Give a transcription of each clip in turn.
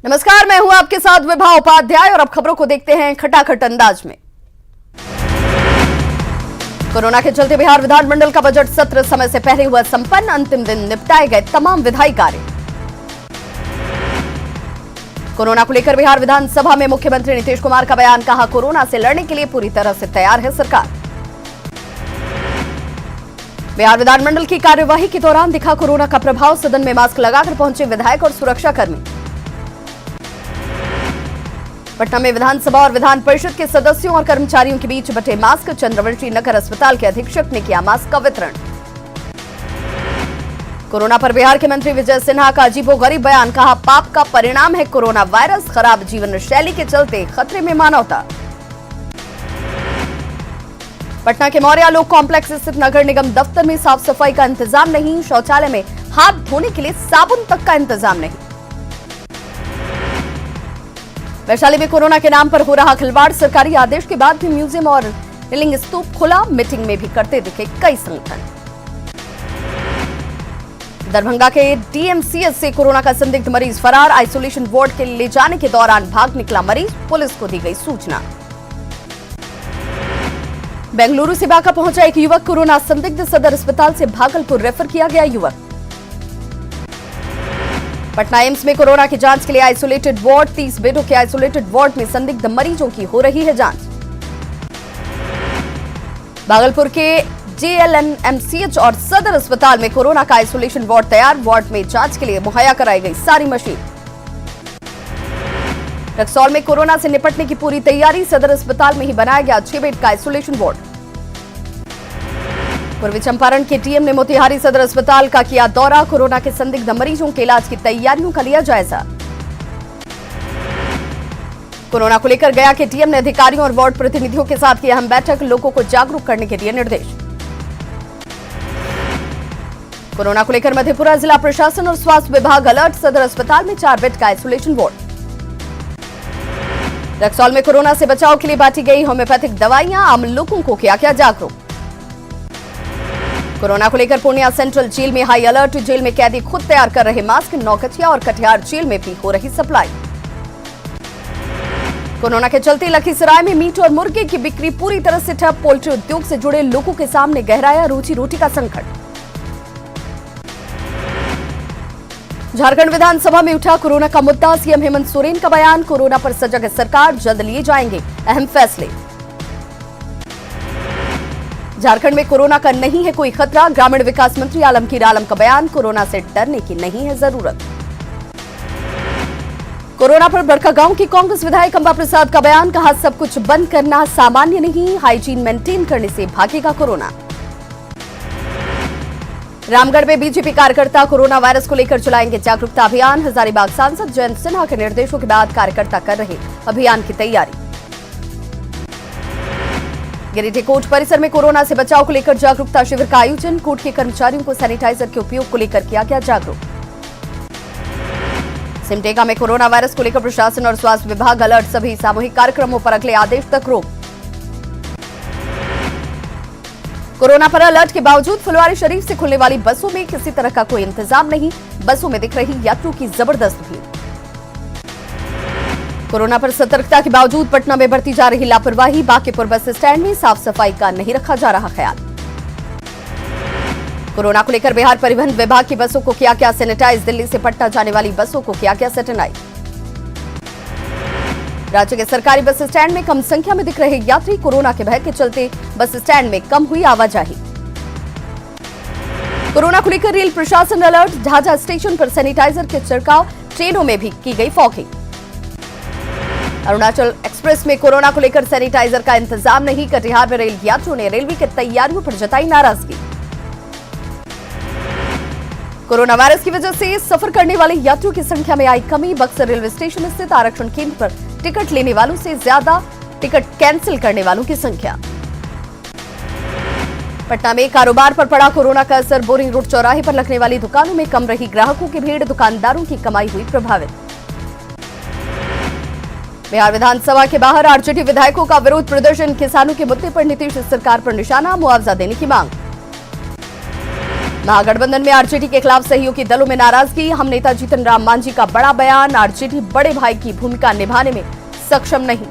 नमस्कार, मैं हूं आपके साथ विभा उपाध्याय और अब खबरों को देखते हैं खटाखट अंदाज में। कोरोना के चलते बिहार विधानमंडल का बजट सत्र समय से पहले हुआ संपन्न। अंतिम दिन निपटाए गए तमाम विधायी कार्य। कोरोना को लेकर बिहार विधानसभा में मुख्यमंत्री नीतीश कुमार का बयान, कहा कोरोना से लड़ने के लिए पूरी तरह से तैयार है सरकार। बिहार विधानमंडल की कार्यवाही के दौरान दिखा कोरोना का प्रभाव, सदन में मास्क लगाकर पहुंचे विधायक और सुरक्षाकर्मी। पटना में विधानसभा और विधान परिषद के सदस्यों और कर्मचारियों के बीच बंटे मास्क। चंद्रवंशी नगर अस्पताल के अधीक्षक ने किया मास्क का वितरण। कोरोना पर बिहार के मंत्री विजय सिन्हा का अजीबोगरीब बयान, कहा पाप का परिणाम है कोरोना वायरस, खराब जीवन शैली के चलते खतरे में मानवता। पटना के मौर्य लोक कॉम्प्लेक्स स्थित नगर निगम दफ्तर में साफ सफाई का इंतजाम नहीं, शौचालय में हाथ धोने के लिए साबुन तक का इंतजाम नहीं। वैशाली में कोरोना के नाम पर हो रहा खिलवाड़, सरकारी आदेश के बाद भी म्यूजियम और लिंग स्तूप खुला, मीटिंग में भी करते दिखे कई संगठन। दरभंगा के डीएमसीएच से कोरोना का संदिग्ध मरीज फरार, आइसोलेशन वार्ड के ले जाने के दौरान भाग निकला मरीज, पुलिस को दी गई सूचना। बेंगलुरु से बांका पहुंचा एक युवक कोरोना संदिग्ध, सदर अस्पताल से भागलपुर रेफर किया गया युवक। पटना एम्स में कोरोना की जांच के लिए आइसोलेटेड वार्ड, 30 बेडों के आइसोलेटेड वार्ड में संदिग्ध मरीजों की हो रही है जांच। भागलपुर के जेएलएनएमसीएच और सदर अस्पताल में कोरोना का आइसोलेशन वार्ड तैयार, वार्ड में जांच के लिए मुहैया कराई गई सारी मशीन। रक्सौल में कोरोना से निपटने की पूरी तैयारी, सदर अस्पताल में ही बनाया गया 6 बेड का आइसोलेशन वार्ड। पूर्वी चंपारण के डीएम ने मोतिहारी सदर अस्पताल का किया दौरा, कोरोना के संदिग्ध मरीजों के इलाज की तैयारियों का लिया जायजा। कोरोना को लेकर गया के डीएम ने अधिकारियों और वार्ड प्रतिनिधियों के साथ की अहम बैठक, लोगों को जागरूक करने के दिए निर्देश। कोरोना को लेकर मधेपुरा जिला प्रशासन और स्वास्थ्य विभाग अलर्ट, सदर अस्पताल में 4 बेड का आइसोलेशन वार्ड। रक्सौल में कोरोना से बचाव के लिए बांटी गई होम्योपैथिक दवाइयां, आम लोगों को किया गया जागरूक। कोरोना को लेकर पूर्णिया सेंट्रल जेल में हाई अलर्ट, जेल में कैदी खुद तैयार कर रहे मास्क, नौकचिया और कटिहार जेल में भी हो रही सप्लाई। कोरोना के चलते लखीसराय में मीट और मुर्गे की बिक्री पूरी तरह से ठप, पोल्ट्री उद्योग से जुड़े लोगों के सामने गहराया रोजी रोटी का संकट। झारखंड विधानसभा में उठा कोरोना का मुद्दा, सीएम हेमंत सोरेन का बयान, कोरोना पर सजग है सरकार, जल्द लिए जाएंगे अहम फैसले। झारखंड में कोरोना का नहीं है कोई खतरा, ग्रामीण विकास मंत्री आलमगीर आलम का बयान, कोरोना से डरने की नहीं है जरूरत। कोरोना पर बड़कागांव की कांग्रेस विधायक अंबा प्रसाद का बयान, कहा सब कुछ बंद करना सामान्य नहीं, हाइजीन मेंटेन करने से भागेगा कोरोना। रामगढ़ में बीजेपी कार्यकर्ता कोरोना वायरस को लेकर चलाएंगे जागरूकता अभियान, हजारीबाग सांसद जयंत सिन्हा के निर्देशों के बाद कार्यकर्ता कर रहे अभियान की तैयारी। गिरिडीह कोर्ट परिसर में कोरोना से बचाव को लेकर जागरूकता शिविर का आयोजन, कोर्ट के कर्मचारियों को सैनिटाइजर के उपयोग को लेकर किया गया जागरूक। सिमडेगा में कोरोना वायरस को लेकर प्रशासन और स्वास्थ्य विभाग अलर्ट, सभी सामूहिक कार्यक्रमों पर अगले आदेश तक रोक। कोरोना पर अलर्ट के बावजूद फुलवारी शरीफ से खुलने वाली बसों में किसी तरह का कोई इंतजाम नहीं, बसों में दिख रही यात्रियों की जबरदस्त भीड़। कोरोना पर सतर्कता के बावजूद पटना में बढ़ती जा रही लापरवाही, बांकीपुर बस स्टैंड में साफ सफाई का नहीं रखा जा रहा ख्याल। कोरोना को लेकर बिहार परिवहन विभाग की बसों को किया गया सैनिटाइज, दिल्ली से पटना जाने वाली बसों को किया गया सैनिटाइज। राज्य के सरकारी बस स्टैंड में कम संख्या में दिख रहे यात्री, कोरोना के भय के चलते बस स्टैंड में कम हुई आवाजाही। कोरोना को लेकर रेल प्रशासन अलर्ट, झाझा स्टेशन पर सैनिटाइजर के छिड़काव, ट्रेनों में भी की गई फॉगिंग। अरुणाचल एक्सप्रेस में कोरोना को लेकर सैनिटाइजर का इंतजाम नहीं, कटिहार में रेल यात्रियों ने रेलवे की तैयारियों पर जताई नाराजगी। कोरोना वायरस की वजह से सफर करने वाले यात्रियों की संख्या में आई कमी, बक्सर रेलवे स्टेशन स्थित आरक्षण केंद्र पर टिकट लेने वालों से ज्यादा टिकट कैंसिल करने वालों की संख्या। पटना में कारोबार पर पड़ा कोरोना का असर, बोरिंग रोड चौराहे पर लगने वाली दुकानों में कम रही ग्राहकों की भीड़, दुकानदारों की कमाई हुई प्रभावित। बिहार विधानसभा के बाहर आरजेडी विधायकों का विरोध प्रदर्शन, किसानों के मुद्दे पर नीतीश सरकार पर निशाना, मुआवजा देने की मांग। महागठबंधन में आरजेडी के खिलाफ सहयोगी दलों में नाराजगी। हम नेता जीतन राम मांझी का बड़ा बयान, आरजेडी बड़े भाई की भूमिका निभाने में सक्षम नहीं।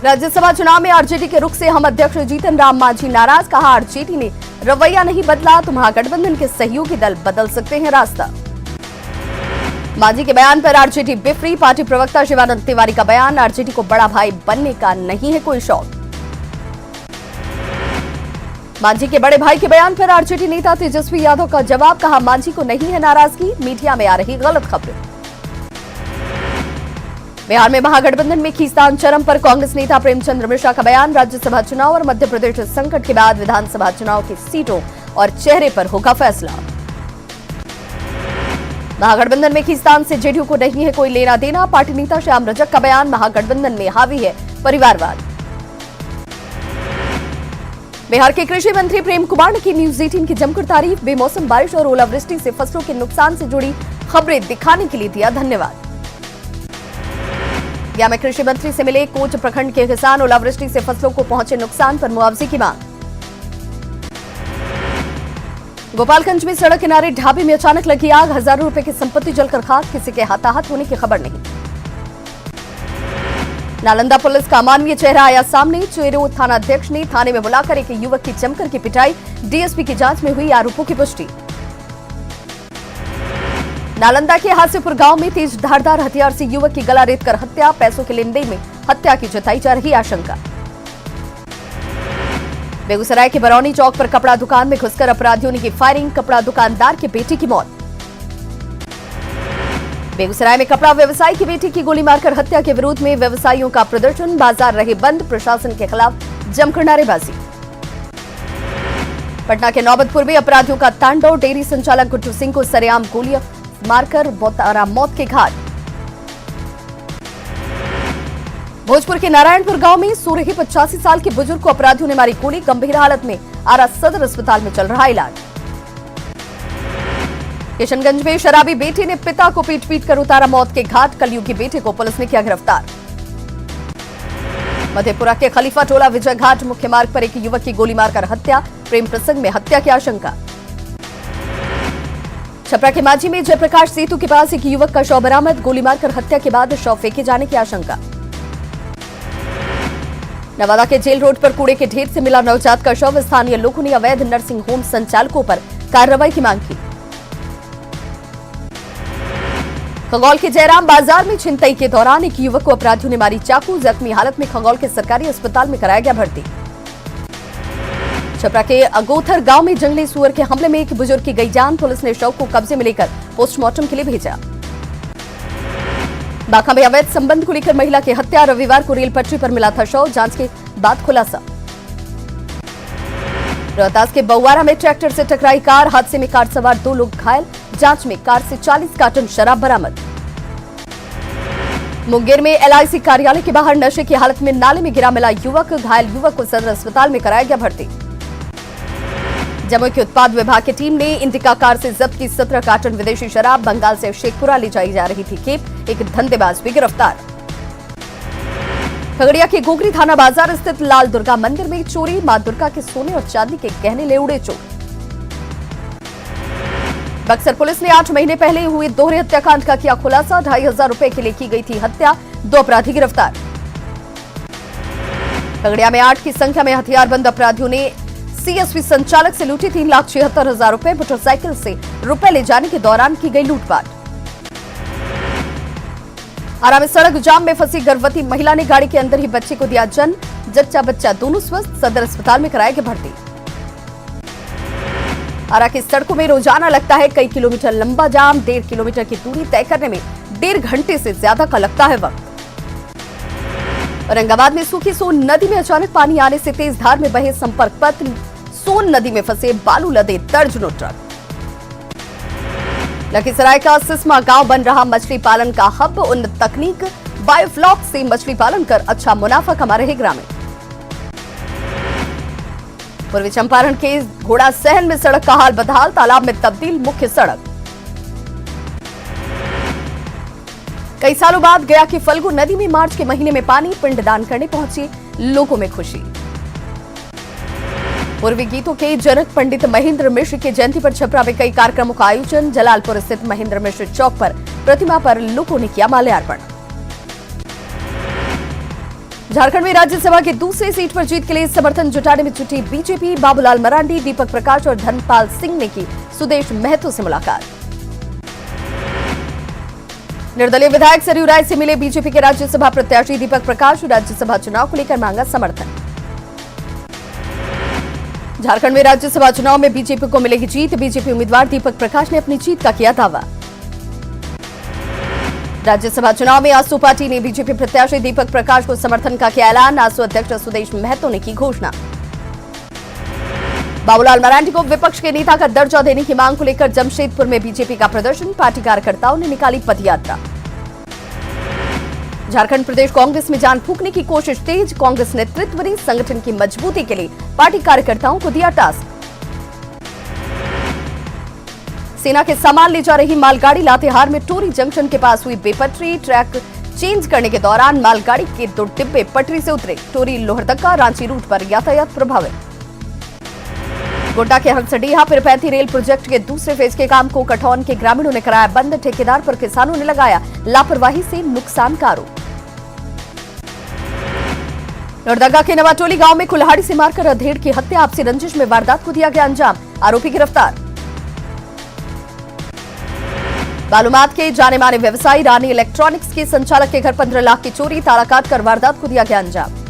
राज्यसभा चुनाव में आरजेडी के रुख से हम अध्यक्ष जीतन राम मांझी नाराज। कहा, आरजेडी ने रवैया नहीं बदला तो महागठबंधन के सहयोगी दल बदल सकते हैं रास्ता। मांझी के बयान पर आरजेडी बिफरी। पार्टी प्रवक्ता शिवानंद तिवारी का बयान, आरजेडी को बड़ा भाई बनने का नहीं है कोई शौक। मांझी के बड़े भाई के बयान पर आरजेडी नेता तेजस्वी यादव का जवाब। कहा, मांझी को नहीं है नाराजगी, मीडिया में आ रही गलत खबरें। बिहार में महागठबंधन में खींचतान चरम पर। कांग्रेस नेता प्रेमचंद्र मिश्रा का बयान, राज्यसभा चुनाव और मध्य प्रदेश संकट के बाद विधानसभा चुनाव की सीटों और चेहरे पर होगा फैसला। महागठबंधन में खींचतान से जेडीयू को नहीं है कोई लेना देना। पार्टी नेता श्याम रजक का बयान, महागठबंधन में हावी है परिवारवाद। बिहार के कृषि मंत्री प्रेम कुमार ने की न्यूज 18 की जमकर तारीफ। बेमौसम बारिश और ओलावृष्टि से फसलों के नुकसान से जुड़ी खबरें दिखाने के लिए दिया धन्यवाद। गया में कृषि मंत्री से मिले कोच प्रखंड के किसान। ओलावृष्टि से फसलों को पहुंचे नुकसान पर मुआवजे की मांग। गोपालगंज में सड़क किनारे ढाबे में अचानक लगी आग। हजारों रुपए की संपत्ति जलकर खाक, किसी के हताहत होने की खबर नहीं। नालंदा पुलिस का अमानवीय चेहरा आया सामने। चेरो थानाध्यक्ष ने थाने में बुलाकर एक युवक की जमकर की पिटाई। डीएसपी की जांच में हुई आरोपों की पुष्टि। नालंदा के हासीपुर गांव में तेज धारदार हथियार से युवक की गला रेतकर हत्या। पैसों के लेन देन में हत्या की जताई जा रही आशंका। बेगूसराय के बरौनी चौक पर कपड़ा दुकान में घुसकर अपराधियों ने की फायरिंग। कपड़ा दुकानदार के बेटे की मौत। बेगूसराय में कपड़ा व्यवसायी की बेटी की गोली मारकर हत्या के विरोध में व्यवसायियों का प्रदर्शन। बाजार रहे बंद, प्रशासन के खिलाफ जमकर नारेबाजी। पटना के नौबतपुर में अपराधियों का तांडव। डेयरी संचालक गुड्डू सिंह को सरेआम गोलियां मारकर मौत के घाट। भोजपुर के नारायणपुर गांव में सो रहे 85 साल के बुजुर्ग को अपराधियों ने मारी गोली। गंभीर हालत में आरा सदर अस्पताल में चल रहा इलाज। किशनगंज में शराबी बेटे ने पिता को पीट पीट कर उतारा मौत के घाट। कलयुगी बेटे को पुलिस ने किया गिरफ्तार। मधेपुरा के खलीफा टोला विजय घाट मुख्य मार्ग पर एक युवक की गोली मारकर हत्या। प्रेम प्रसंग में हत्या की आशंका। छपरा के मांझी में जयप्रकाश सेतु के पास एक युवक का शव बरामद। गोली मारकर हत्या के बाद शव फेंके जाने की आशंका। नवादा के जेल रोड पर कूड़े के ढेर से मिला नवजात का शव। स्थानीय लोगों ने अवैध नर्सिंग होम संचालकों पर कार्रवाई की मांग की। खंगौल के जयराम बाजार में छिनतई के दौरान एक युवक को अपराधियों ने मारी चाकू। जख्मी हालत में खंगौल के सरकारी अस्पताल में कराया गया भर्ती। छपरा के अगोथर गांव में जंगली सुअर के हमले में एक बुजुर्ग की गई जान। पुलिस ने शव को कब्जे में लेकर पोस्टमार्टम के लिए भेजा। बांका में अवैध संबंध को लेकर महिला की हत्या। रविवार को रेल पटरी पर मिला था शव, जांच के बाद खुलासा। रोहतास के बउवारा में ट्रैक्टर से टकराई कार। हादसे में कार सवार 2 लोग घायल। जांच में कार से 40 कार्टन शराब बरामद। मुंगेर में एलआईसी कार्यालय के बाहर नशे की हालत में नाले में गिरा मिला युवक। घायल युवक को सदर अस्पताल में कराया गया भर्ती। जमुई के उत्पाद विभाग की टीम ने इंडिका कार से जब्त की 17 कार्टन विदेशी शराब। बंगाल से शेखपुरा ले जाई जा रही थी खेप। एक धंधेबाज भी गिरफ्तार। खगड़िया के गोगरी थाना बाजार स्थित लाल दुर्गा मंदिर में चोरी। मां दुर्गा के सोने और चांदी के गहने ले उड़े चोर। बक्सर पुलिस ने 8 महीने पहले हुए दोहरे हत्याकांड का किया खुलासा। 2,500 रुपए के लिए की गई थी हत्या। 2 अपराधी गिरफ्तार। खगड़िया में 8 की संख्या में हथियारबंद अपराधियों ने सीएसपी संचालक से लूटी 3,76,000 रुपए। मोटरसाइकिल से रुपए ले जाने के दौरान की गई लूटपाट। आरा में सड़क जाम में फंसी गर्भवती महिला ने गाड़ी के अंदर ही बच्चे को दिया जन्म। जच्चा बच्चा दोनों स्वस्थ। सदर अस्पताल में कराया गया भर्ती। आरा की सड़कों में रोजाना लगता है कई किलोमीटर लंबा जाम। 1.5 किलोमीटर की दूरी तय करने में 1.5 घंटे से ज्यादा का लगता है वक्त। औरंगाबाद में सूखी सोन नदी में अचानक पानी आने से तेज धार में बहे संपर्क पथ। सोन नदी में फंसे बालू लदे दर्जनों ट्रक। लखीसराय का सिस्मा गांव बन रहा मछली पालन का हब। उन्नत तकनीक बायोफ्लॉक से मछली पालन कर अच्छा मुनाफा कमा रहे ग्रामीण। पूर्वी चंपारण के घोड़ा सहन में सड़क का हाल बदहाल। तालाब में तब्दील मुख्य सड़क। कई सालों बाद गया की फल्गु नदी में मार्च के महीने में पानी। पिंडदान करने पहुंचे लोगों में खुशी। पूर्वी गीतों के जनक पंडित महेंद्र मिश्र की जयंती पर छपरा में कई कार्यक्रमों का आयोजन। जलालपुर स्थित महेंद्र मिश्र चौक पर प्रतिमा पर लोगों ने किया माल्यार्पण। झारखंड में राज्यसभा की दूसरी सीट पर जीत के लिए समर्थन जुटाने में जुटी बीजेपी। बाबूलाल मरांडी, दीपक प्रकाश और धनपाल सिंह ने की सुदेश महतो से मुलाकात। निर्दलीय विधायक सरयू राय से मिले बीजेपी के राज्यसभा प्रत्याशी दीपक प्रकाश। राज्यसभा चुनाव को लेकर मांगा समर्थन। झारखंड में राज्यसभा चुनाव में बीजेपी को मिलेगी जीत। बीजेपी उम्मीदवार दीपक प्रकाश ने अपनी जीत का किया दावा। राज्यसभा चुनाव में आसू पार्टी ने बीजेपी प्रत्याशी दीपक प्रकाश को समर्थन का किया ऐलान। आसू अध्यक्ष सुदेश महतो ने की घोषणा। बाबूलाल मरांडी को विपक्ष के नेता का दर्जा देने की मांग को लेकर जमशेदपुर में बीजेपी का प्रदर्शन। पार्टी कार्यकर्ताओं ने निकाली पदयात्रा। झारखंड प्रदेश कांग्रेस में जान फूंकने की कोशिश तेज। कांग्रेस नेतृत्व ने संगठन की मजबूती के लिए पार्टी कार्यकर्ताओं को दिया टास्क। सेना के सामान ले जा रही मालगाड़ी लातेहार में टोरी जंक्शन के पास हुई बेपटरी। ट्रैक चेंज करने के दौरान मालगाड़ी के 2 डिब्बे पटरी से उतरे। टोरी लोहरदगा रांची रूट पर यातायात प्रभावित। गोड्डा के हंसडीहा पिरपैंती रेल प्रोजेक्ट के दूसरे फेज के काम को कठौन के ग्रामीणों ने कराया बंद। ठेकेदार पर किसानों ने लगाया लापरवाही से नुकसान का आरोप। लोहरदगा के नवाटोली गांव में कुल्हाड़ी से मारकर अधेड़ की हत्या। आपसी रंजिश में वारदात को दिया गया अंजाम। आरोपी गिरफ्तार। बालूमाथ के जाने माने व्यवसायी रानी इलेक्ट्रॉनिक्स के संचालक के घर 15 लाख की चोरी। ताला काटकर वारदात को दिया गया अंजाम।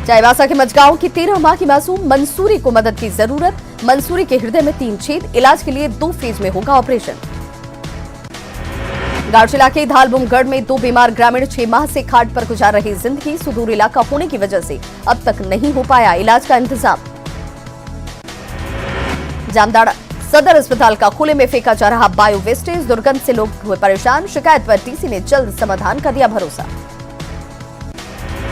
चाईबासा के मजगांव की 13 माह की मासूम मंसूरी को मदद की जरूरत। मंसूरी के हृदय में 3 छेद। इलाज के लिए 2 फेज में होगा ऑपरेशन। गाड़चिला के धालबुमगढ़ में 2 बीमार ग्रामीण 6 माह से खाट पर गुजार रही जिंदगी। सुदूर इलाका होने की वजह से अब तक नहीं हो पाया इलाज का इंतजाम। जामताड़ा सदर अस्पताल का खुले में फेंका जा रहा बायो वेस्टेज। दुर्गंध से लोग हुए परेशान। शिकायत पर टीसी ने जल्द समाधान का दिया भरोसा।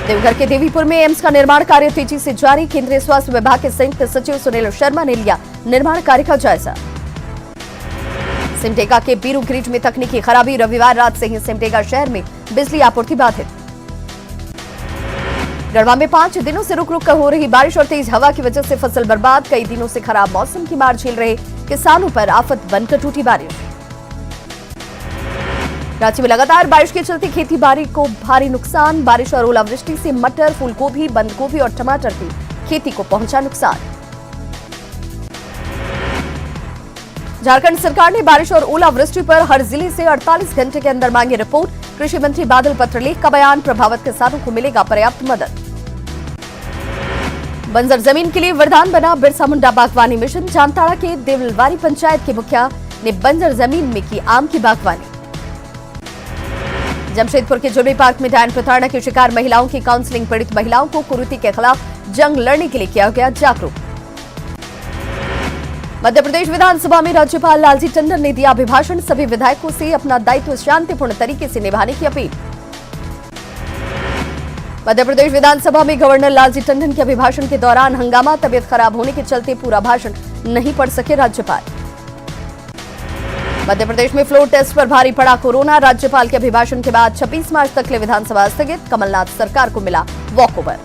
देवघर के देवीपुर में एम्स का निर्माण कार्य तेजी से जारी। केंद्रीय स्वास्थ्य विभाग के संयुक्त सचिव सुनील शर्मा ने लिया निर्माण कार्य का जायजा। सिमडेगा के बीरू ग्रिड में तकनीकी खराबी। रविवार रात से ही सिमडेगा शहर में बिजली आपूर्ति बाधित। गढ़वा में 5 दिनों से रुक रुक कर हो रही बारिश और तेज हवा की वजह से फसल बर्बाद। कई दिनों से खराब मौसम की मार झेल रहे किसानों पर आफत बनकर टूटी बारिश। रांची में लगातार बारिश के चलते खेती बाड़ी को भारी नुकसान। बारिश और ओलावृष्टि से मटर, फूलगोभी, बंद गोभी और टमाटर की खेती को पहुंचा नुकसान। झारखंड सरकार ने बारिश और ओलावृष्टि पर हर जिले से 48 घंटे के अंदर मांगी रिपोर्ट। कृषि मंत्री बादल पत्रलेख का बयान। प्रभावित किसानों को मिलेगा पर्याप्त मदद। बंजर जमीन के लिए वरदान बना बिरसा मुंडा बागवानी मिशन। जामताड़ा के देवलवारी पंचायत के मुखिया ने बंजर जमीन में की आम की बागवानी। जमशेदपुर के जुबली पार्क में डायन प्रताड़ना की शिकार महिलाओं की काउंसलिंग। पीड़ित महिलाओं को कुरीति के खिलाफ जंग लड़ने के लिए किया गया जागरूक। मध्य प्रदेश विधानसभा में राज्यपाल लालजी टंडन ने दिया अभिभाषण। सभी विधायकों से अपना दायित्व शांतिपूर्ण तरीके से निभाने की अपील। मध्य प्रदेश विधानसभा में गवर्नर लालजी टंडन के अभिभाषण के दौरान हंगामा। तबियत खराब होने के चलते पूरा भाषण नहीं पढ़ सके राज्यपाल। मध्य प्रदेश में फ्लोर टेस्ट पर भारी पड़ा कोरोना। राज्यपाल के अभिभाषण के बाद 26 मार्च तक के लिए विधानसभा स्थगित। कमलनाथ सरकार को मिला वॉकओवर।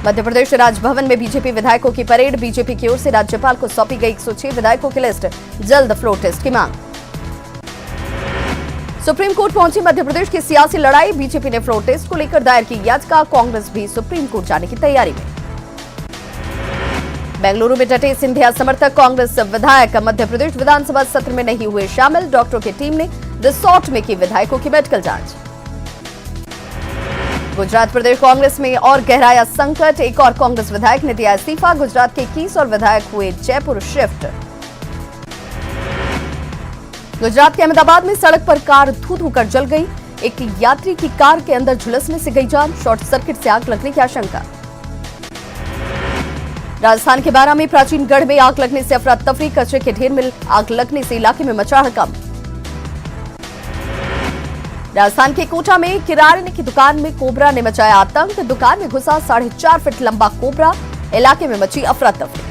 मध्य प्रदेश राजभवन में बीजेपी विधायकों की परेड। बीजेपी की ओर से राज्यपाल को सौंपी गई 106 विधायकों की लिस्ट। जल्द फ्लोर टेस्ट की मांग। सुप्रीम कोर्ट पहुंची मध्य प्रदेश की सियासी लड़ाई। बीजेपी ने फ्लोर टेस्ट को लेकर दायर की याचिका। कांग्रेस भी सुप्रीम कोर्ट जाने की तैयारी में। बेंगलुरु में डटे सिंधिया समर्थक। कांग्रेस विधायक मध्य प्रदेश विधानसभा सत्र में नहीं हुए शामिल। डॉक्टरों की टीम ने रिसोर्ट में की विधायकों की मेडिकल जांच। गुजरात प्रदेश कांग्रेस में और गहराया संकट। एक और कांग्रेस विधायक ने दिया इस्तीफा। गुजरात के 21 और विधायक हुए जयपुर शिफ्ट। गुजरात के अहमदाबाद में सड़क पर कार धू-धू कर जल गई। एक यात्री की कार के अंदर झुलसने से गई जान। शॉर्ट सर्किट से आग लगने की आशंका। राजस्थान के बारां में प्राचीन गढ़ में आग लगने से अफरा तफरी। कचरे के ढेर में आग लगने से इलाके में मचा हड़कंप। राजस्थान के कोटा में किराने की दुकान में कोबरा ने मचाया आतंक। दुकान में घुसा 4.5 फीट लंबा कोबरा। इलाके में मची अफरा तफरी।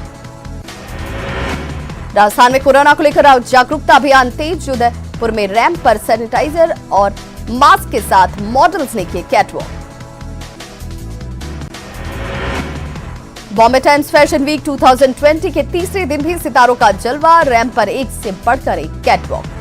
राजस्थान में कोरोना को लेकर जागरूकता अभियान तेज। उदयपुर में रैंप पर सैनिटाइजर और मास्क के साथ मॉडल्स ने किए catwalk. Bombay Times fashion week 2020 के तीसरे दिन भी सितारों का जलवा, रैंप पर एक से बढ़कर एक कैटवॉक।